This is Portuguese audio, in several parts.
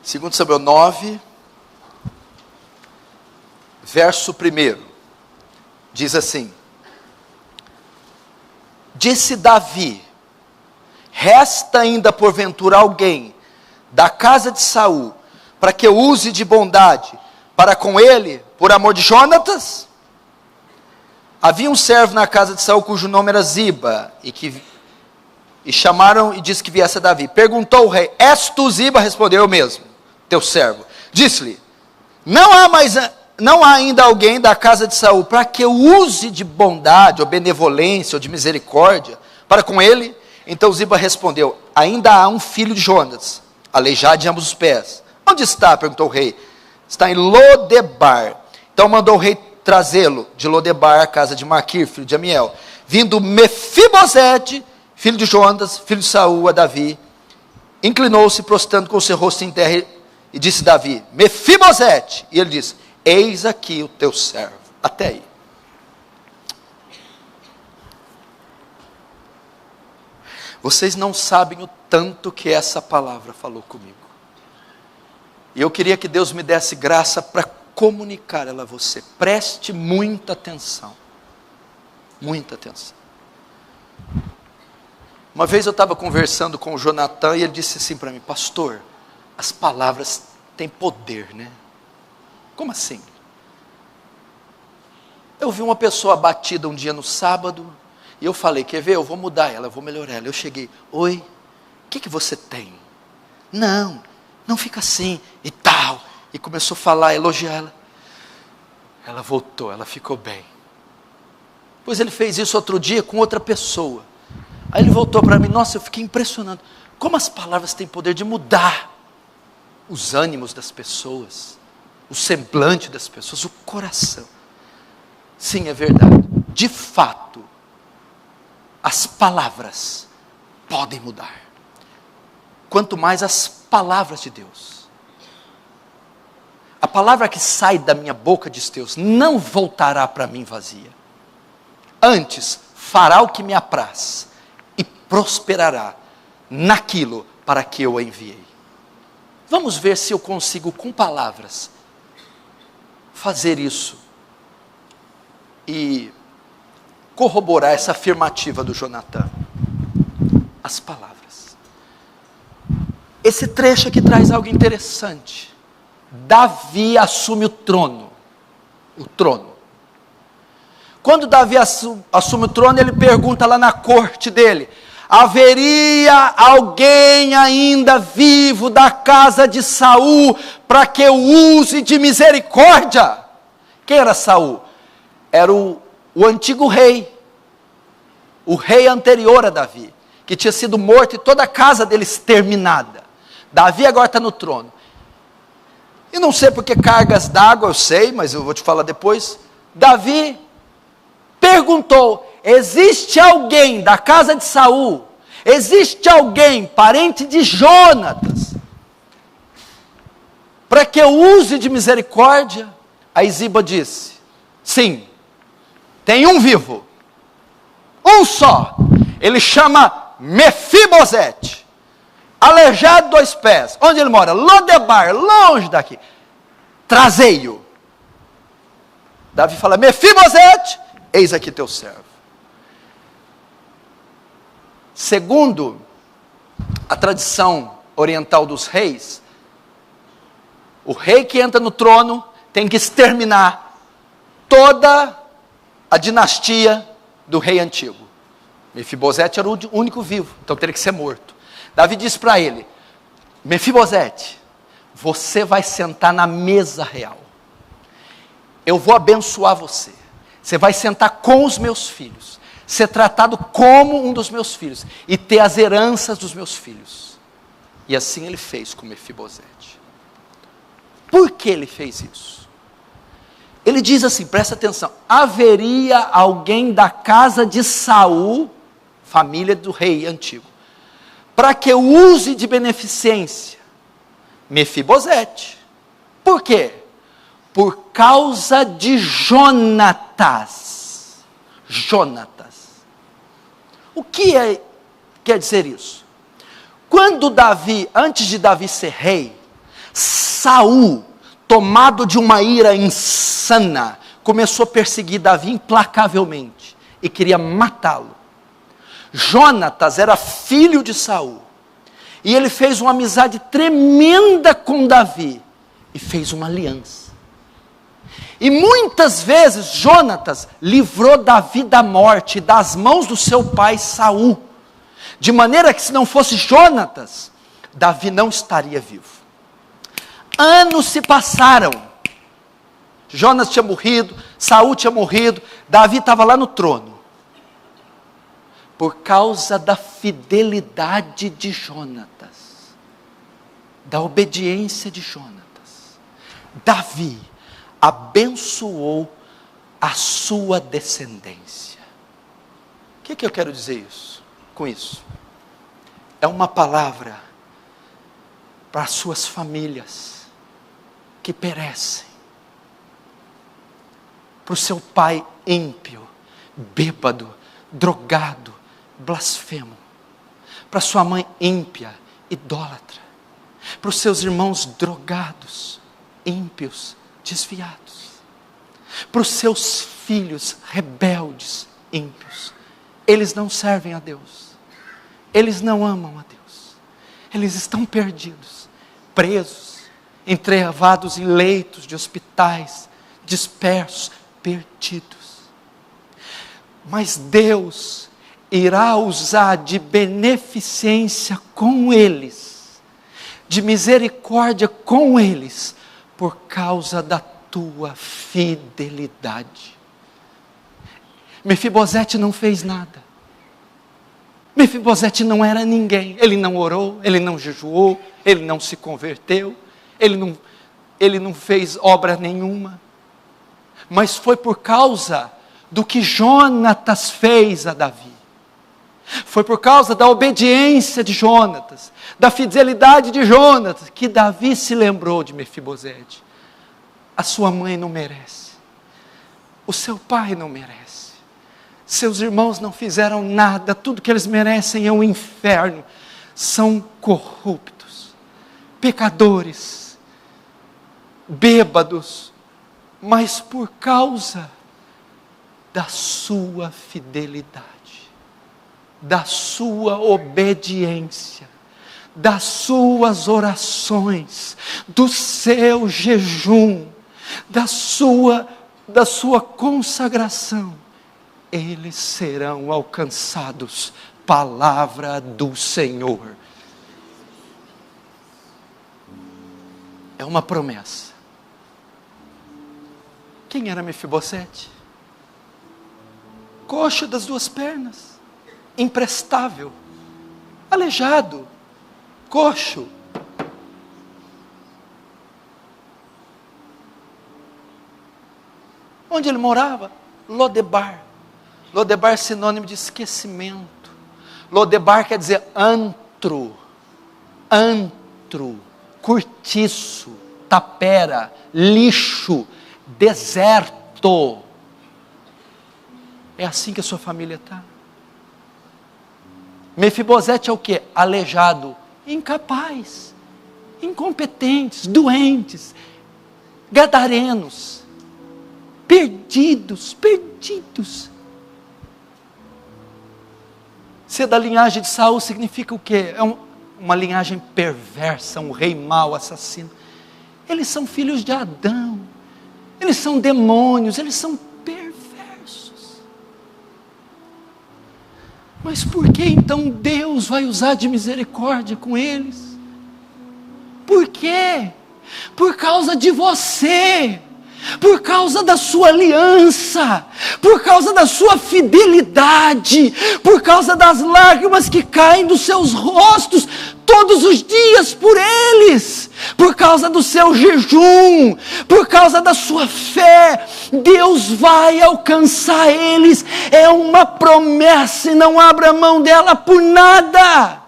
2 Samuel 9, verso 1, diz assim: disse Davi: resta ainda porventura alguém da casa de Saul, para que eu use de bondade para com ele, por amor de Jonatas? Havia um servo na casa de Saul, cujo nome era Ziba, e chamaram e disse que viesse a Davi. Perguntou o rei: és tu Ziba? Respondeu: eu mesmo, teu servo. Disse-lhe: não há ainda alguém da casa de Saul, para que eu use de bondade, ou benevolência, ou de misericórdia, para com ele? Então Ziba respondeu: ainda há um filho de Jonatas, aleijado de ambos os pés. Onde está? Perguntou o rei. Está em Lodebar. Então mandou o rei trazê-lo de Lodebar, a casa de Maquir, filho de Amiel. Vindo Mefibosete, filho de Jonatas, filho de Saul, a Davi, inclinou-se, prostrando com o seu rosto em terra, e disse Davi: Mefibosete. E ele disse: eis aqui o teu servo. Até aí. Vocês não sabem o tanto que essa palavra falou comigo. E eu queria que Deus me desse graça para comunicar ela a você. Preste muita atenção. Muita atenção. Uma vez eu estava conversando com o Jonathan e ele disse assim para mim: pastor, as palavras têm poder, né? Como assim? Eu vi uma pessoa abatida um dia no sábado, e eu falei: quer ver, eu vou mudar ela, eu vou melhorar ela. Eu cheguei: oi, o que você tem? Não fica assim, e tal. E começou a falar, elogiar ela. Ela voltou, ela ficou bem. Pois ele fez isso outro dia com outra pessoa. Aí ele voltou para mim: nossa, eu fiquei impressionado. Como as palavras têm poder de mudar os ânimos das pessoas, o semblante das pessoas, o coração. Sim, é verdade. De fato, as palavras podem mudar. Quanto mais as palavras de Deus. A palavra que sai da minha boca, diz Deus, não voltará para mim vazia. Antes, fará o que me apraz e prosperará naquilo para que eu a enviei. Vamos ver se eu consigo, com palavras, fazer isso e corroborar essa afirmativa do Jonathan. As palavras. Esse trecho aqui traz algo interessante. Davi assume o trono. O trono. Quando Davi assume o trono, ele pergunta lá na corte dele: haveria alguém ainda vivo da casa de Saul para que eu use de misericórdia? Quem era Saul? Era o antigo rei. O rei anterior a Davi, que tinha sido morto e toda a casa dele exterminada. Davi agora está no trono. E não sei porque cargas d'água, eu sei, mas eu vou te falar depois. Davi perguntou: existe alguém da casa de Saul? Existe alguém, parente de Jonatas, para que eu use de misericórdia? Aí Ziba disse: sim, tem um vivo, um só. Ele chama Mefibosete, aleijado 2 pés. Onde ele mora? Lodebar, longe daqui. Trazei-o. Davi fala: Mefibosete, eis aqui teu servo. Segundo a tradição oriental dos reis, o rei que entra no trono tem que exterminar toda a dinastia do rei antigo. Mefibosete era o único vivo, então teria que ser morto. Davi disse para ele: Mefibosete, você vai sentar na mesa real. Eu vou abençoar você. Você vai sentar com os meus filhos, ser tratado como um dos meus filhos e ter as heranças dos meus filhos. E assim ele fez com Mefibosete. Por que ele fez isso? Ele diz assim, presta atenção: haveria alguém da casa de Saul, família do rei antigo, para que eu use de beneficência? Mefibosete. Por quê? Por causa de Jonatas. Jonatas. O que quer dizer isso? Quando Davi, antes de Davi ser rei, Saul, tomado de uma ira insana, começou a perseguir Davi implacavelmente e queria matá-lo. Jonatas era filho de Saul, e ele fez uma amizade tremenda com Davi, e fez uma aliança. E muitas vezes Jonatas livrou Davi da morte, das mãos do seu pai Saul, de maneira que se não fosse Jonatas, Davi não estaria vivo. Anos se passaram, Jonas tinha morrido, Saul tinha morrido, Davi estava lá no trono. Por causa da fidelidade de Jonatas, da obediência de Jonatas, Davi abençoou a sua descendência. O que eu quero dizer com isso? É uma palavra para as suas famílias que perecem, para o seu pai ímpio, bêbado, drogado, blasfemo, para sua mãe ímpia, idólatra, para os seus irmãos drogados, ímpios, desviados, para os seus filhos rebeldes, ímpios. Eles não servem a Deus, eles não amam a Deus, eles estão perdidos, presos, entrevados em leitos de hospitais, dispersos, perdidos. Mas Deus irá usar de beneficência com eles, de misericórdia com eles, por causa da tua fidelidade. Mefibosete não fez nada. Mefibosete não era ninguém. Ele não orou, ele não jejuou, ele não se converteu, ele não fez obra nenhuma. Mas foi por causa do que Jonatas fez a Davi. Foi por causa da obediência de Jonatas, da fidelidade de Jonatas, que Davi se lembrou de Mefibosete. A sua mãe não merece, o seu pai não merece, seus irmãos não fizeram nada, tudo que eles merecem é um inferno, são corruptos, pecadores, bêbados, mas por causa da sua fidelidade, da sua obediência, das suas orações, do seu jejum, da sua consagração, eles serão alcançados. Palavra do Senhor. É uma promessa. Quem era Mefibosete? Coxo das duas pernas, imprestável, aleijado, coxo. Onde ele morava? Lodebar. Lodebar é sinônimo de esquecimento. Lodebar quer dizer antro, cortiço, tapera, lixo, deserto. É assim que a sua família está. Mefibosete é o quê? Aleijado, incapaz, incompetentes, doentes, gadarenos, perdidos. Ser da linhagem de Saul significa o quê? É uma linhagem perversa, um rei mau, assassino. Eles são filhos de Adão, eles são demônios, eles são perversos. Mas por que então Deus vai usar de misericórdia com eles? Por quê? Por causa de você, por causa da sua aliança, por causa da sua fidelidade, por causa das lágrimas que caem dos seus rostos todos os dias por eles, por causa do seu jejum, por causa da sua fé. Deus vai alcançar eles, é uma promessa e não abra mão dela por nada,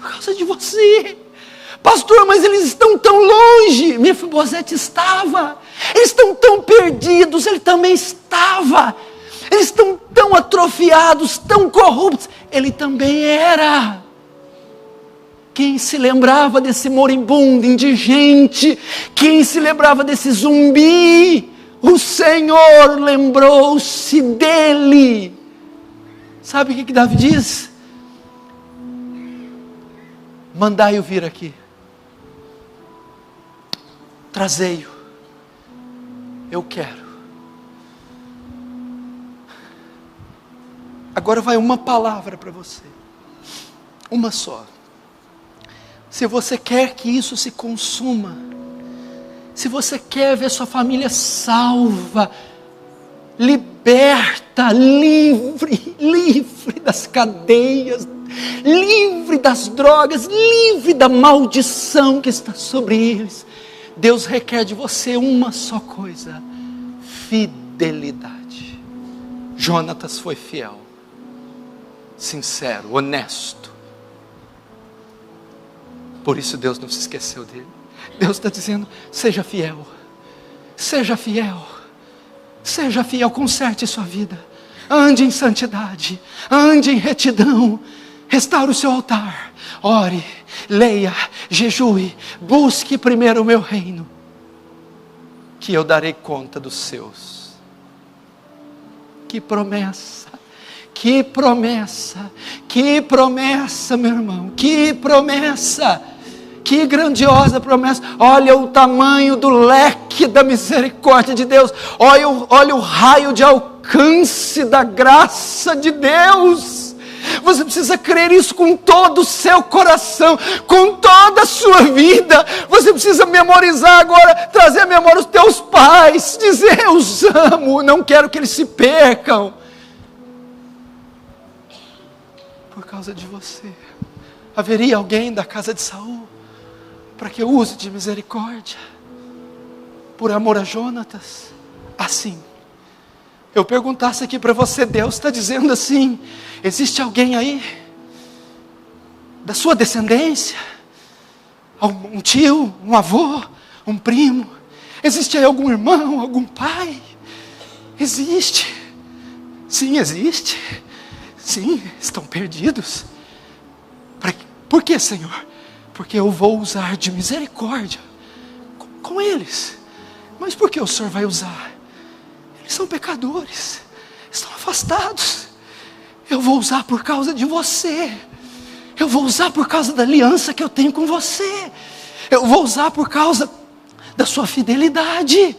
por causa de você. Pastor, mas eles estão tão longe. Mefibosete estava. Eles estão tão perdidos. Ele também estava. Eles estão tão atrofiados, tão corruptos. Ele também era. quem se lembrava desse moribundo, indigente, quem se lembrava desse zumbi, o Senhor lembrou-se dele. Sabe o que Davi diz? Mandai-o vir aqui, trazei-o, eu quero. Agora vai uma palavra para você, uma só. Se você quer que isso se consuma, se você quer ver sua família salva, liberta, livre das cadeias, livre das drogas, livre da maldição que está sobre eles, Deus requer de você uma só coisa: fidelidade. Jonatas foi fiel, sincero, honesto. Por isso Deus não se esqueceu dele. Deus está dizendo: seja fiel, seja fiel, seja fiel, conserte sua vida, ande em santidade, ande em retidão, restaure o seu altar, ore, leia, jejue, busque primeiro o meu reino, que eu darei conta dos seus. Que promessa, que promessa, que promessa, meu irmão, que promessa, que grandiosa promessa. Olha o tamanho do leque da misericórdia de Deus, olha o raio de alcance da graça de Deus. Você precisa crer isso com todo o seu coração, com toda a sua vida. Você precisa memorizar agora, trazer à memória os teus pais, dizer: eu os amo, não quero que eles se percam. Por causa de você, haveria alguém da casa de Saul para que eu use de misericórdia, por amor a Jonatas? Assim, eu perguntasse aqui para você, Deus está dizendo assim: existe alguém aí, da sua descendência, um tio, um avô, um primo, existe aí algum irmão, algum pai? Existe, sim, existe, sim, estão perdidos. Por que, Senhor? Porque eu vou usar de misericórdia com eles. Mas por que o Senhor vai usar? Eles são pecadores, estão afastados. Eu vou usar por causa de você. Eu vou usar por causa da aliança que eu tenho com você. Eu vou usar por causa da sua fidelidade,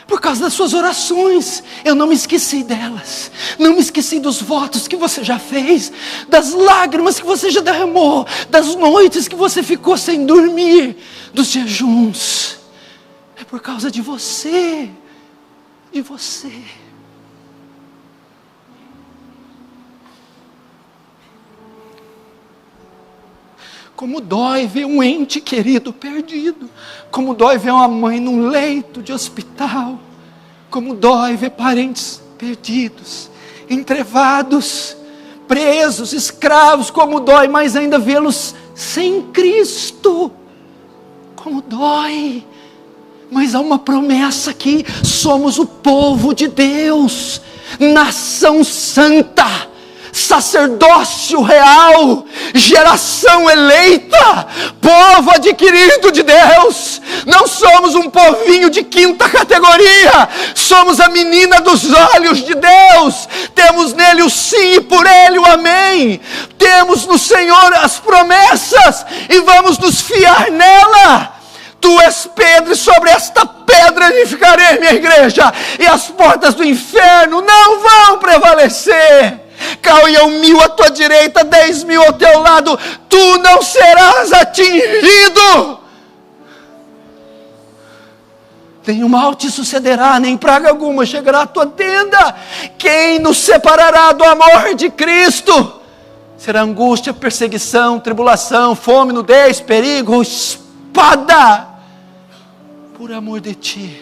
por causa das suas orações. Eu não me esqueci delas, não me esqueci dos votos que você já fez, das lágrimas que você já derramou, das noites que você ficou sem dormir, dos jejuns. É por causa de você, de você. Como dói ver um ente querido perdido. Como dói ver uma mãe num leito de hospital. Como dói ver parentes perdidos, entrevados, presos, escravos. Como dói mais ainda vê-los sem Cristo. Como dói. Mas há uma promessa aqui: somos o povo de Deus, nação santa, sacerdócio real, geração eleita, povo adquirido de Deus. Não somos um povinho de quinta categoria, somos a menina dos olhos de Deus. Temos nele o sim e por ele o amém. Temos no Senhor as promessas e vamos nos fiar nela. Tu és Pedro, e sobre esta pedra edificarei minha igreja, e as portas do inferno não vão prevalecer. Caia 1.000 à tua direita, 10.000 ao teu lado, tu não serás atingido. Nenhum mal te sucederá, nem praga alguma chegará à tua tenda. Quem nos separará do amor de Cristo? Será angústia, perseguição, tribulação, fome, nudez, perigo, espada. Por amor de ti,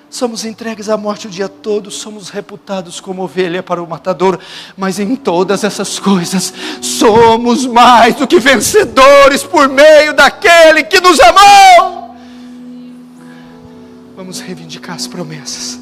somos entregues à morte o dia todo, somos reputados como ovelha para o matador, mas em todas essas coisas, somos mais do que vencedores por meio daquele que nos amou. Vamos reivindicar as promessas.